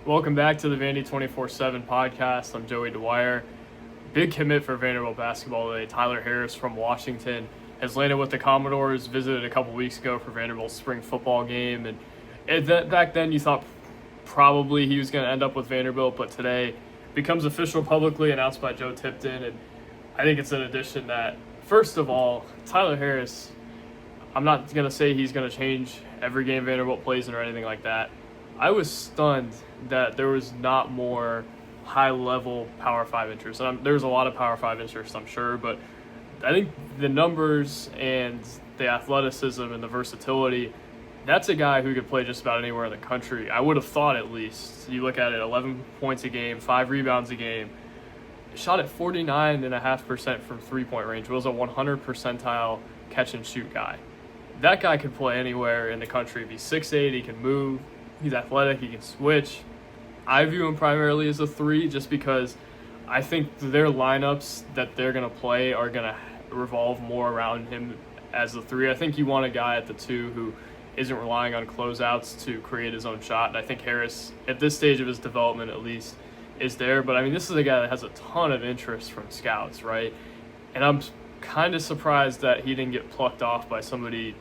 Welcome back to the Vandy 24/7 podcast. I'm Joey Dwyer. Big commit for Vanderbilt basketball today. Tyler Harris from Washington has landed with the Commodores, visited a couple weeks ago for Vanderbilt's spring football game. And back then you thought probably he was going to end up with Vanderbilt, but today becomes official publicly announced by Joe Tipton. And I think it's an addition that, first of all, Tyler Harris, I'm not going to say he's going to change every game Vanderbilt plays in or anything like that. I was stunned that there was not more high-level Power 5 interest. And there's a lot of Power 5 interest, I'm sure, but I think the numbers and the athleticism and the versatility, that's a guy who could play just about anywhere in the country. I would have thought at least. You look at it, 11 points a game, 5 rebounds a game, shot at 49.5% from three-point range, was a 100 percentile catch-and-shoot guy. That guy could play anywhere in the country. He's 6'8", he can move. He's athletic, he can switch. I view him primarily as a 3 just because I think their lineups that they're going to play are going to revolve more around him as a 3. I think you want a guy at the 2 who isn't relying on closeouts to create his own shot. And I think Harris, at this stage of his development at least, is there. But, I mean, this is a guy that has a ton of interest from scouts, right? And I'm kind of surprised that he didn't get plucked off by somebody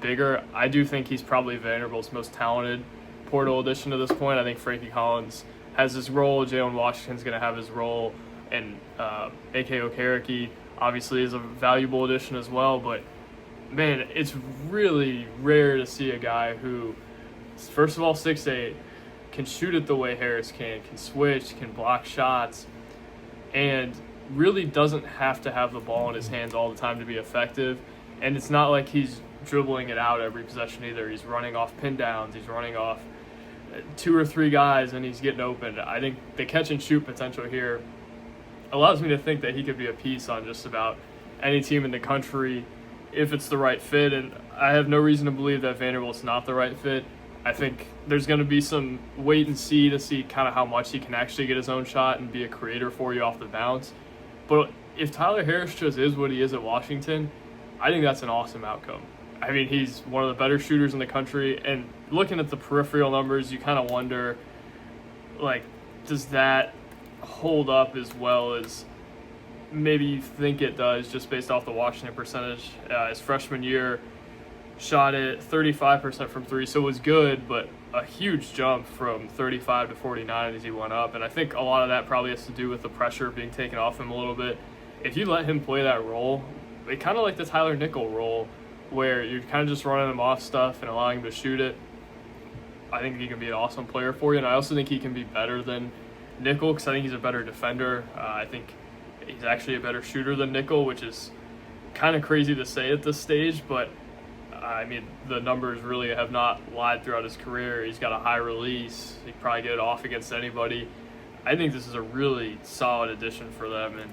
bigger. I do think he's probably Vanderbilt's most talented portal addition to this point. I think Frankie Collins has his role. Jalen Washington's going to have his role. And A.K. Okereke obviously is a valuable addition as well. But, man, it's really rare to see a guy who, first of all, 6'8", can shoot it the way Harris can switch, can block shots, and really doesn't have to have the ball in his hands all the time to be effective. And it's not like he's dribbling it out every possession either. He's running off pin downs. He's running off 2 or 3 guys, and he's getting open. I think the catch-and-shoot potential here allows me to think that he could be a piece on just about any team in the country if it's the right fit, and I have no reason to believe that Vanderbilt's not the right fit. I think there's going to be some wait and see to see kind of how much he can actually get his own shot and be a creator for you off the bounce. But if Tyler Harris just is what he is at Washington, I think that's an awesome outcome. I mean, he's one of the better shooters in the country, and looking at the peripheral numbers, you kind of wonder, like, does that hold up as well as maybe you think it does just based off the Washington percentage? His freshman year shot at 35% from 3, so it was good, but a huge jump from 35 to 49 as he went up, and I think a lot of that probably has to do with the pressure being taken off him a little bit. If you let him play that role, it kind of like the Tyler Nickel role, where you're kind of just running him off stuff and allowing him to shoot it, I think he can be an awesome player for you. And I also think he can be better than Nickel because I think he's a better defender. I think he's actually a better shooter than Nickel, which is kind of crazy to say at this stage. But, I mean, the numbers really have not lied throughout his career. He's got a high release. He can probably get it off against anybody. I think this is a really solid addition for them. And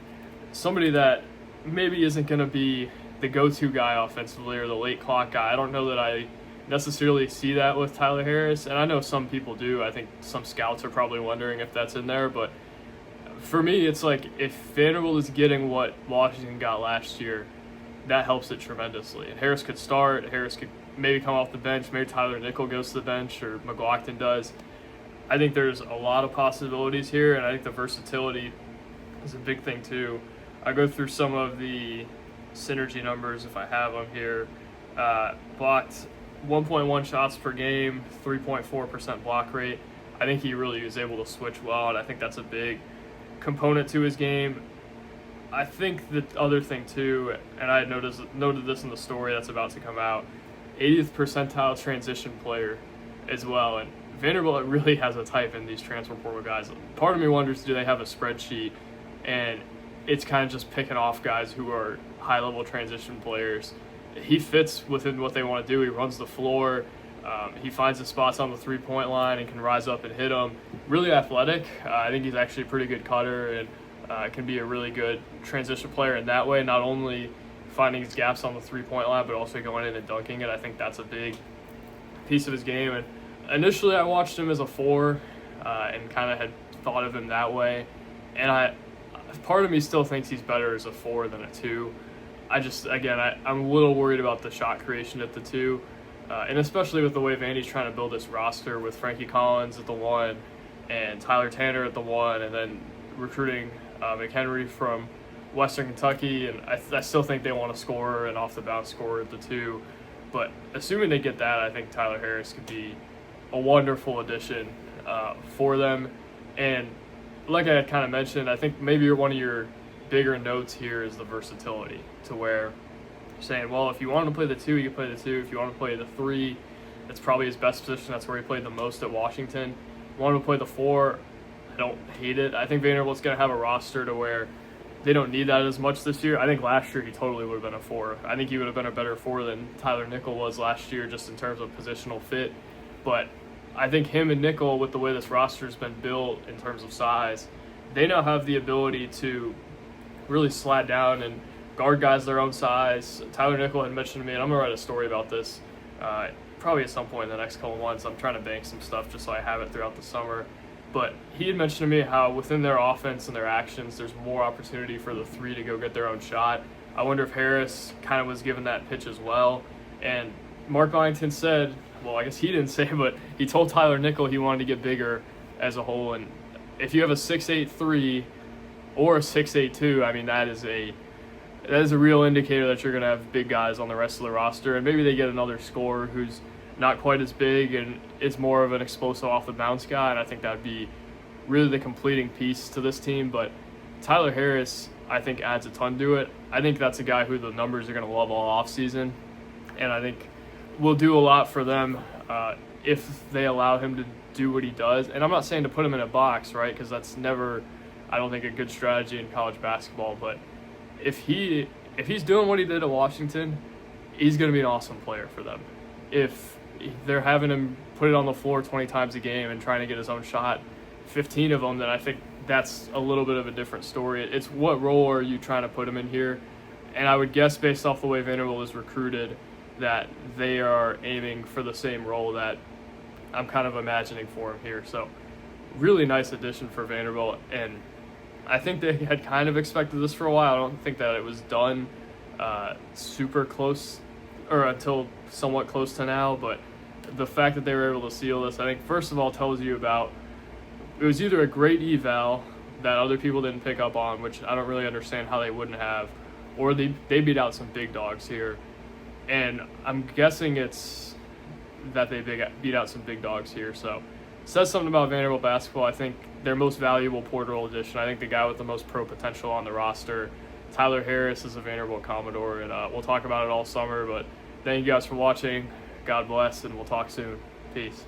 somebody that maybe isn't going to be the go-to guy offensively or the late clock guy. I don't know that I necessarily see that with Tyler Harris, and I know some people do. I think some scouts are probably wondering if that's in there, but for me, it's like if Vanderbilt is getting what Washington got last year, that helps it tremendously. And Harris could start. Harris could maybe come off the bench. Maybe Tyler Nickel goes to the bench or McLaughlin does. I think there's a lot of possibilities here, and I think the versatility is a big thing too. I go through some of the synergy numbers if I have them here. Blocked 1.1 shots per game, 3.4% block rate. I think he really was able to switch well, and I think that's a big component to his game. I think the other thing too, and I had noted this in the story that's about to come out, 80th percentile transition player as well. And Vanderbilt really has a type in these transfer portal guys. Part of me wonders, do they have a spreadsheet and it's kind of just picking off guys who are high-level transition players. He fits within what they want to do. He runs the floor. He finds the spots on the three-point line and can rise up and hit them. Really athletic. I think he's actually a pretty good cutter and can be a really good transition player in that way, not only finding his gaps on the three-point line, but also going in and dunking it. I think that's a big piece of his game. And initially I watched him as a 4 and kind of had thought of him that way. And part of me still thinks he's better as a 4 than a 2. I'm a little worried about the shot creation at the 2, and especially with the way Vandy's trying to build this roster with Frankie Collins at the 1, and Tyler Tanner at the 1, and then recruiting McHenry from Western Kentucky, and I still think they want to score and off the bounce score at the 2. But assuming they get that, I think Tyler Harris could be a wonderful addition for them. And like I had kind of mentioned, I think maybe one of your bigger notes here is the versatility, to where you're saying, well, if you want to play the 2, you can play the 2. If you want to play the 3, that's probably his best position. That's where he played the most at Washington. You want to play the 4, I don't hate it. I think Vanderbilt's going to have a roster to where they don't need that as much this year. I think last year he totally would have been a 4. I think he would have been a better 4 than Tyler Nickel was last year, just in terms of positional fit. But I think him and Nickel, with the way this roster's been built in terms of size, they now have the ability to really slide down and guard guys their own size. Tyler Nickel had mentioned to me, and I'm going to write a story about this probably at some point in the next couple of months. I'm trying to bank some stuff just so I have it throughout the summer. But he had mentioned to me how within their offense and their actions, there's more opportunity for the 3 to go get their own shot. I wonder if Harris kind of was given that pitch as well. And Mark Byington said, well, I guess he didn't say, but he told Tyler Nickel he wanted to get bigger as a whole. And if you have a 6'8" 3 or a 6'8" 2, I mean, that is a real indicator that you're going to have big guys on the rest of the roster. And maybe they get another scorer who's not quite as big and is more of an explosive off the bounce guy, and I think that would be really the completing piece to this team. But Tyler Harris, I think, adds a ton to it. I think that's a guy who the numbers are going to love all offseason, and I think will do a lot for them if they allow him to do what he does. And I'm not saying to put him in a box, right, because that's never, I don't think, a good strategy in college basketball. But if he's doing what he did at Washington, he's going to be an awesome player for them. If they're having him put it on the floor 20 times a game and trying to get his own shot, 15 of them, then I think that's a little bit of a different story. It's what role are you trying to put him in here? And I would guess, based off the way Vanderbilt is recruited, that they are aiming for the same role that I'm kind of imagining for him here. So really nice addition for Vanderbilt, and I think they had kind of expected this for a while. I don't think that it was done super close or until somewhat close to now, but the fact that they were able to seal this, I think, first of all, tells you about it was either a great eval that other people didn't pick up on, which I don't really understand how they wouldn't have, or they beat out some big dogs here. And I'm guessing it's that they beat out some big dogs here. So it says something about Vanderbilt basketball. I think their most valuable portal addition, I think the guy with the most pro potential on the roster, Tyler Harris, is a Vanderbilt Commodore, and we'll talk about it all summer. But thank you guys for watching. God bless, and we'll talk soon. Peace.